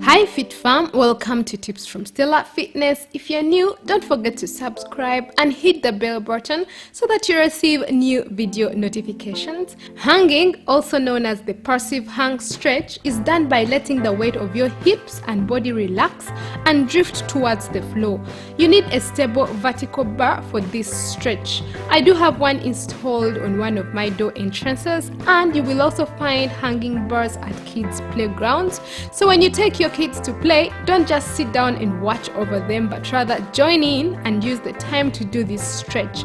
Hi Fitfam, welcome to Tips from Stella Fitness. If you're new, don't forget to subscribe and hit the bell button so that you receive new video notifications. Hanging, also known as the passive hang stretch, is done by letting the weight of your hips and body relax and drift towards the floor. You need a stable vertical bar for this stretch. I do have one installed on one of my door entrances, and you will also find hanging bars at kids' playgrounds. So when you take your kids to play, don't just sit down and watch over them, but rather join in and use the time to do this stretch.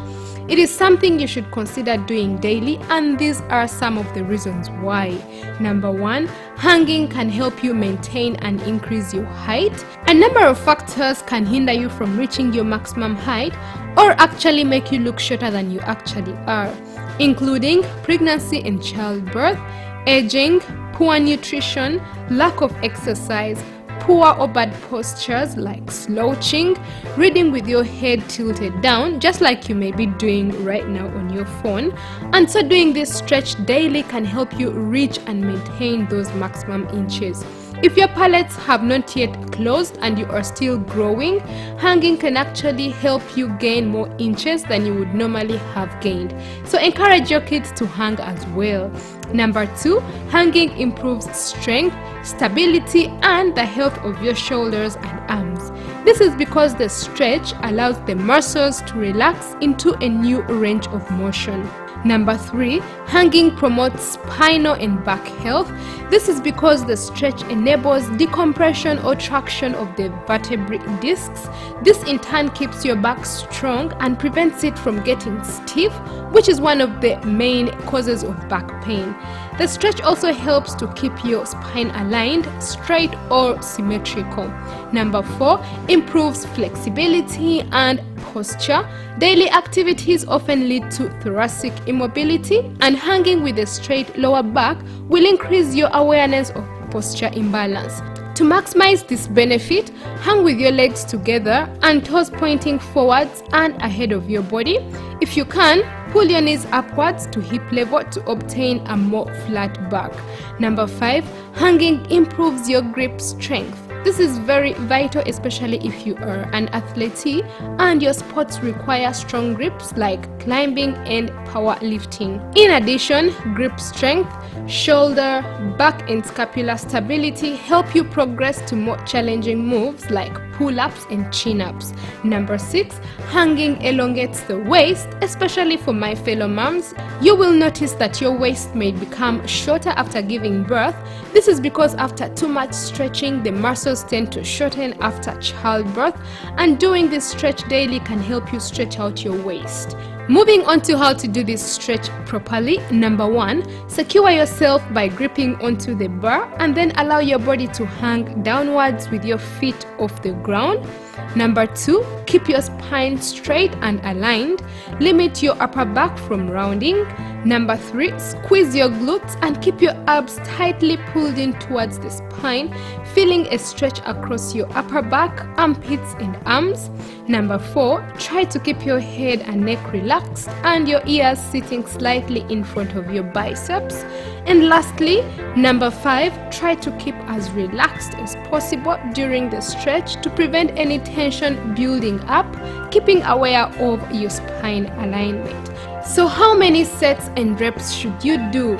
It is something you should consider doing daily, and these are some of the reasons why. Number one, hanging can help you maintain and increase your height. A number of factors can hinder you from reaching your maximum height or actually make you look shorter than you actually are, including pregnancy and childbirth, aging, poor nutrition, lack of exercise, poor or bad postures like slouching, reading with your head tilted down, just like you may be doing right now on your phone. And so doing this stretch daily can help you reach and maintain those maximum inches. If your palates have not yet closed and you are still growing, hanging can actually help you gain more inches than you would normally have gained. So encourage your kids to hang as well. Number two, hanging improves strength, stability, and the health of your shoulders and arms. This is because the stretch allows the muscles to relax into a new range of motion. Number three, hanging promotes spinal and back health. This is because the stretch enables decompression or traction of the vertebrae discs. This in turn keeps your back strong and prevents it from getting stiff, which is one of the main causes of back pain. The stretch also helps to keep your spine aligned, straight or symmetrical. Number four, improves flexibility and posture. Daily activities often lead to thoracic immobility, and hanging with a straight lower back will increase your awareness of posture imbalance. To maximize this benefit, hang with your legs together and toes pointing forwards and ahead of your body. If you can, pull your knees upwards to hip level to obtain a more flat back. Number five, hanging improves your grip strength. This is very vital, especially if you are an athlete and your sports require strong grips like climbing and powerlifting. In addition, grip strength, shoulder, back and scapular stability help you progress to more challenging moves like pull-ups and chin-ups. Number six, hanging elongates the waist, especially for my fellow moms. You will notice that your waist may become shorter after giving birth. This is because after too much stretching, the muscles tend to shorten after childbirth, and doing this stretch daily can help you stretch out your waist. Moving on to how to do this stretch properly. Number one, secure yourself by gripping onto the bar and then allow your body to hang downwards with your feet off the ground. Number two, keep your spine straight and aligned. Limit your upper back from rounding. Number three, squeeze your glutes and keep your abs tightly pulled in towards the spine, feeling a stretch across your upper back, armpits and arms. Number four, try to keep your head and neck relaxed and your ears sitting slightly in front of your biceps. And lastly, number five, try to keep as relaxed as possible during the stretch to prevent any tension building up, keeping aware of your spine alignment. So how many sets and reps should you do?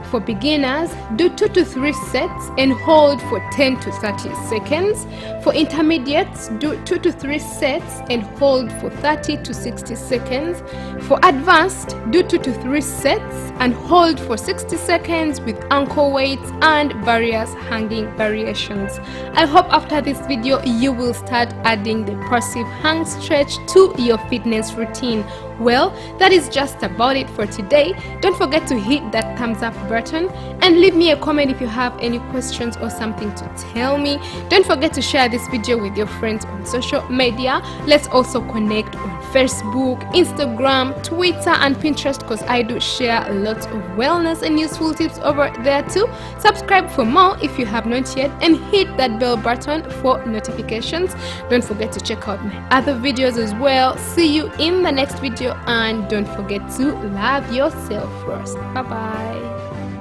For beginners, do 2 to 3 sets and hold for 10 to 30 seconds. For intermediates, do 2 to 3 sets and hold for 30 to 60 seconds. For advanced, do 2 to 3 sets and hold for 60 seconds with ankle weights and various hanging variations. I hope after this video you will start adding the passive hang stretch to your fitness routine. Well, that is just about it for today. Don't forget to hit that thumbs up button and leave me a comment if you have any questions or something to tell me. Don't forget to share this video with your friends on social media. Let's also connect on Facebook, Instagram, Twitter and Pinterest, because I do share lots of wellness and useful tips over there too. Subscribe for more if you have not yet and hit that bell button for notifications. Don't forget to check out my other videos as well. See you in the next video, and don't forget to love yourself first. Bye bye.